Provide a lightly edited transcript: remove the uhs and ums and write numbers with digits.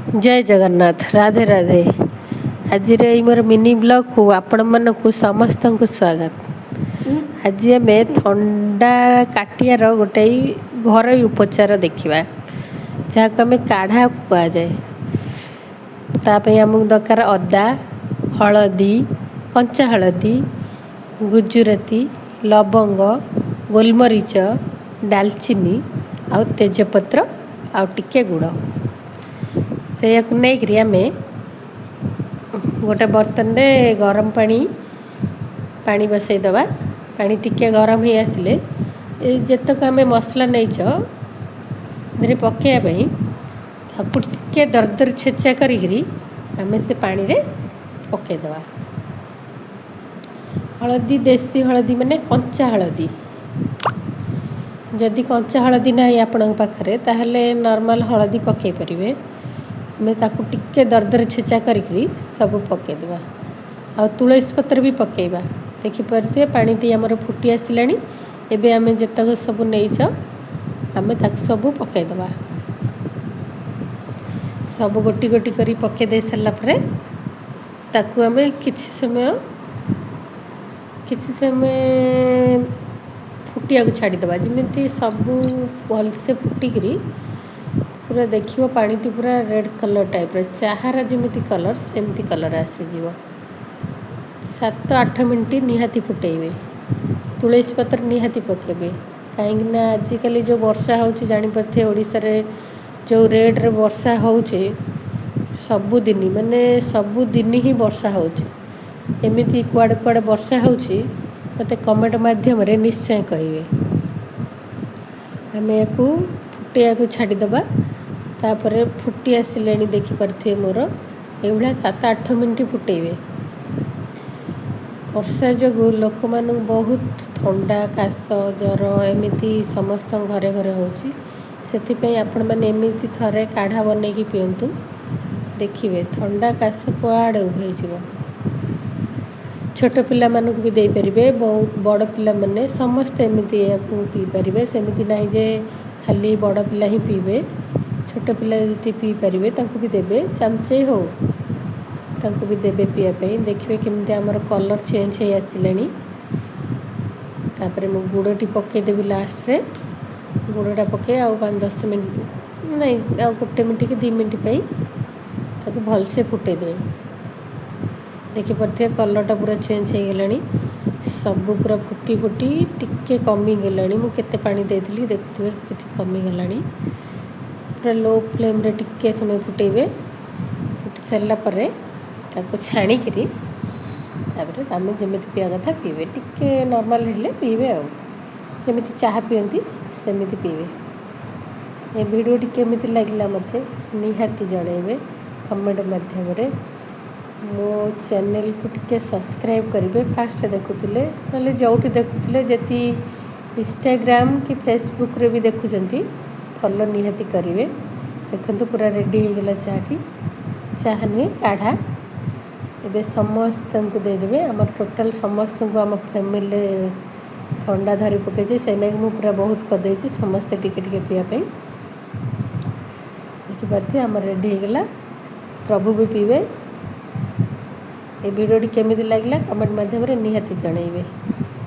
जय जगन्नाथ राधे राधे। आज मोर mini blog को आपण मन को समस्त को स्वागत। आज आम थंडा काटियार गोटे घर उपचार देखा जहाँ आम काढ़ा कह जाए। ताप आमको दरकार अदा, हलदी, कंचा हलदी, गुजराती, लवंग, गोलमरीच, डालचीनी आ तेजपत्र आ टिके गुड़ से नहीं आम गोटे बर्तन में गरम पानी बसईदबा। पानी टिके गरम हो आसिले जितक आम मसला नहीं पकड़ापी ताकू टिके दरदर छेचा करी आम से पानी रे पकईदबा। हलदी देसी हलदी माने कंचा हलदी। जदि कंचा हलदी ना आपण पाखे ताहले नॉर्मल हलदी पकई पारे। आम ताकू टिके दरदर छेचा करी सब पकईदबा। आ तुलसी पत्र भी पकईबा। देखिपे पानी टी आमर फुटी आसला। एबे आम जितक सब नहीं आम सब पकईदबा। सब गोटी गोटी करी पकई दे सारापर ताकू आम किछि समय फुटिया को छाड़ीदबा। जमी सब भलसे फुटिकी पूरा देखियो पानी टी पूरा रेड कलर टाइप चाहार जमी कलर सेमती कलर आसीज। 7-8 मिनट निहाती फुटेबे। तुलसी पत्र निहाती पकेबे कहीं आजिकल जो वर्षा होची जानीपथे ओडिशा रे जो रेड रे वर्षा होचे सबुदिन माने सबुदिन ही वर्षा होची। एमिति कुआड़े कुआड़े वर्षा होची मते कमेंट माध्यम रे निश्चय कहिवे। आम या फुटिया को छाड़ीदबा। तापर फुटी आसिले देखिपे मोर ये 7-8 मिनट फुटेबे। वर्षा जो लोक मान बहुत ठंडा काश जर एमती समस्त घरे घरे होची। से आपण मैंने एमती थरे काढ़ा बनईकी पिंतु देखिए ठंडा काश कुआड़े उभे जीव। छोट पिला मानक भी दे परिबे। बहुत बड़ पिला माने समस्त एमती पी पारे। सेमती ना जे खाली बड़ पिला ही पीबे। छोट पिला जी पी पारे तांको भी देबे। चामचे हो तांको भी देबे पीवाई। देखिए केमती आमर कलर चेंज हो आसिला। तापर मु गुड़टी पकईदेवी लास्ट रे। गुड़टा पकई आ 5-10 मिनट नहीं आ 1 मिनट कि 2 मिनट ताकू भलसे फुटेदे। देखिपे कलरटा पूरा चेंज हो गलानी। सब पूरा फुटी फुटी टिके कमी गलानी। मु केते पानी देइथिली देखुथिबे किछि कमी गलानी। पूरा लो फ्लेम रे टिके समय फुटेबे। फुटी सारा पर ताको छाणीकरी तापर आम जमी पीवा कथा पीबे। टिके नॉर्मल हेले पीबे आ जमी चाह पियंती सेमिति पीबे। ये वीडियो केमिति लागला मते निहाती जणेबे कमेंट माध्यम रे। मो चैनल को टिके सब्सक्राइब करेंगे। फास्ट देखुले ना जोटी देखुले जति इंस्टाग्राम कि फेसबुक रे भी देखुंती फॉलो निहाती करेंगे। देखो पूरा रेडी हो गला चाटी। चाह नुहे काढ़ा एबे समस्त को देदेवे। आम टोटाल समस्त को आम फैमिली ठंडा धरी पकई से मुझे पूरा बहुत करदे समस्ते टिके टिके पीवाई। देखिपे आम रेडी हो गला। प्रभु भी पीबे। ये वीडियो केमिति लागला कमेंट माध्यम रे निहाती जणाइबे।